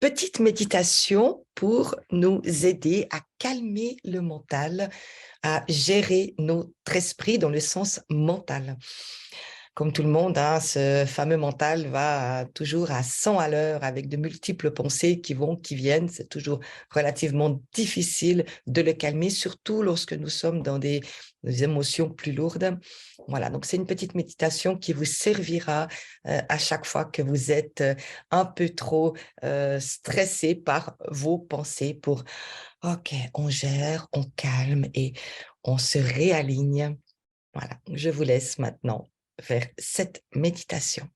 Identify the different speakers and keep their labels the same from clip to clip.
Speaker 1: petite méditation pour nous aider à calmer le mental, à gérer notre esprit dans le sens mental. Comme tout le monde, hein, ce fameux mental va toujours à 100 à l'heure avec de multiples pensées qui vont, qui viennent. C'est toujours relativement difficile de le calmer, surtout lorsque nous sommes dans des émotions plus lourdes. Voilà, donc c'est une petite méditation qui vous servira à chaque fois que vous êtes un peu trop stressé par vos pensées pour, OK, on gère, on calme et on se réaligne. Voilà, je vous laisse maintenant faire cette méditation.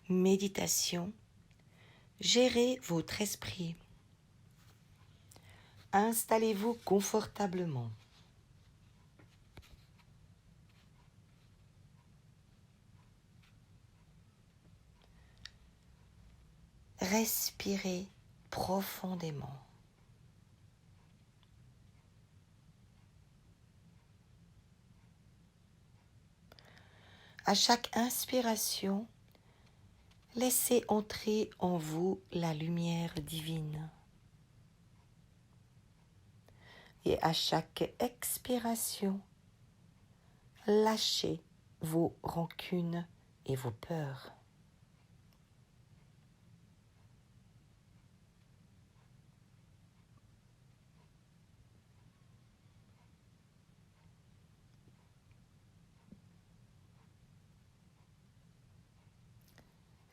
Speaker 2: Méditation. Gérez votre esprit. Installez-vous confortablement. Respirez profondément. À chaque inspiration, laissez entrer en vous la lumière divine. Et à chaque expiration, lâchez vos rancunes et vos peurs.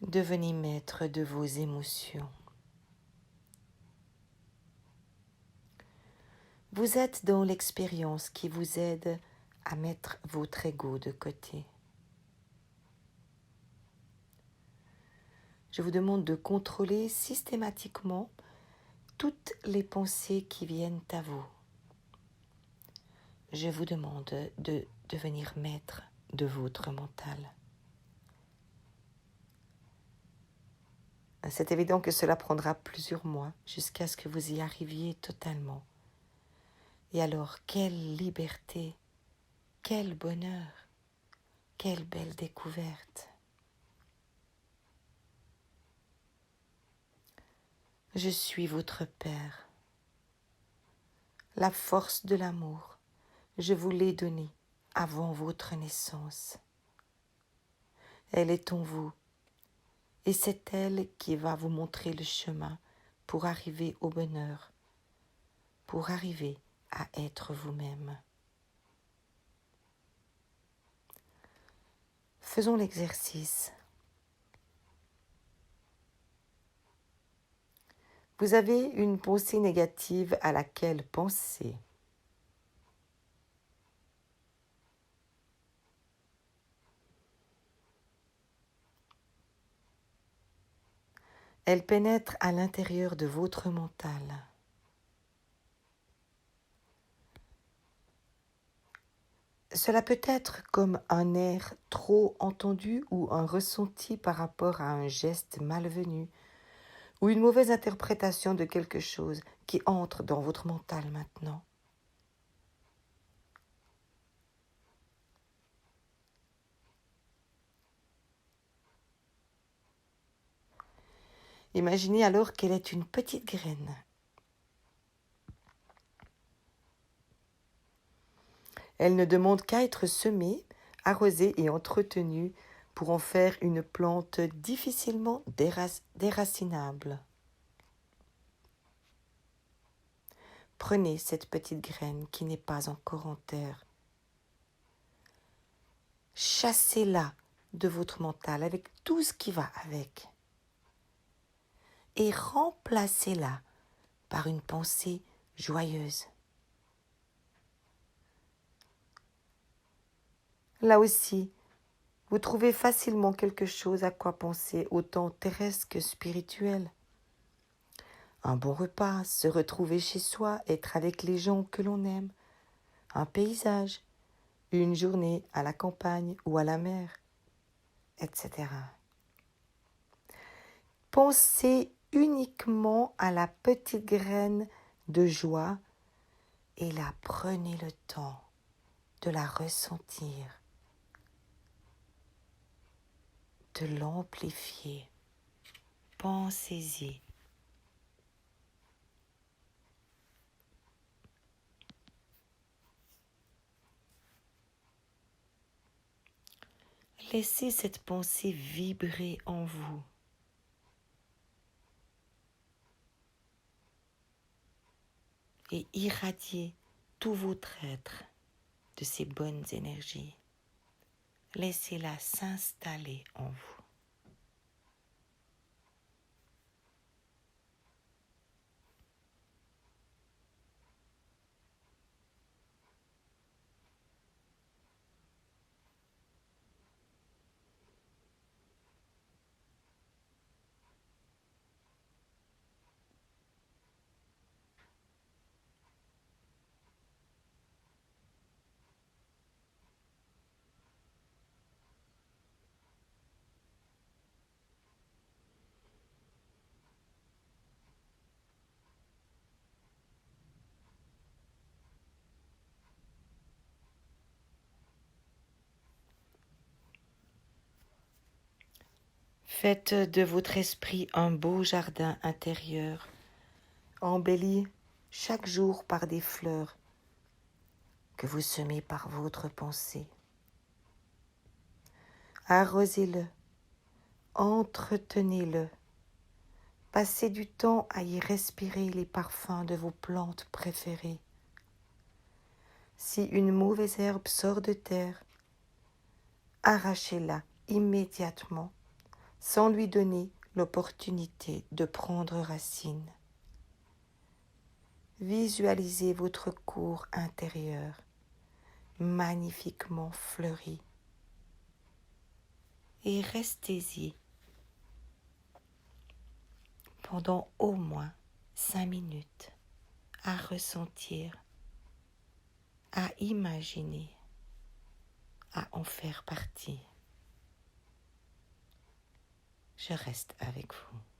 Speaker 2: Devenez maître de vos émotions. Vous êtes dans l'expérience qui vous aide à mettre votre ego de côté. Je vous demande de contrôler systématiquement toutes les pensées qui viennent à vous. Je vous demande de devenir maître de votre mental. C'est évident que cela prendra plusieurs mois jusqu'à ce que vous y arriviez totalement. Et alors, quelle liberté, quel bonheur, quelle belle découverte. Je suis votre Père. La force de l'amour, je vous l'ai donnée avant votre naissance. Elle est en vous, et c'est elle qui va vous montrer le chemin pour arriver au bonheur, pour arriver à être vous-même. Faisons l'exercice. Vous avez une pensée négative à laquelle penser. Elle pénètre à l'intérieur de votre mental. Cela peut être comme un air trop entendu ou un ressenti par rapport à un geste malvenu ou une mauvaise interprétation de quelque chose qui entre dans votre mental maintenant. Imaginez alors qu'elle est une petite graine. Elle ne demande qu'à être semée, arrosée et entretenue pour en faire une plante difficilement déracinable. Prenez cette petite graine qui n'est pas encore en terre. Chassez-la de votre mental avec tout ce qui va avec. Et remplacez-la par une pensée joyeuse. Là aussi, vous trouvez facilement quelque chose à quoi penser, autant terrestre que spirituel. Un bon repas, se retrouver chez soi, être avec les gens que l'on aime, un paysage, une journée à la campagne ou à la mer, etc. Pensez uniquement à la petite graine de joie et la prenez le temps de la ressentir. de l'amplifier. Pensez-y. Laissez cette pensée vibrer en vous. Et irradiez tout votre être de ces bonnes énergies. Laissez-la s'installer en vous. Faites de votre esprit un beau jardin intérieur, embelli chaque jour par des fleurs que vous semez par votre pensée. Arrosez-le, entretenez-le, passez du temps à y respirer les parfums de vos plantes préférées. Si une mauvaise herbe sort de terre, arrachez-la immédiatement sans lui donner l'opportunité de prendre racine. Visualisez votre cour intérieure magnifiquement fleuri et restez-y pendant au moins 5 minutes à ressentir, à imaginer, à en faire partie. Je reste avec vous.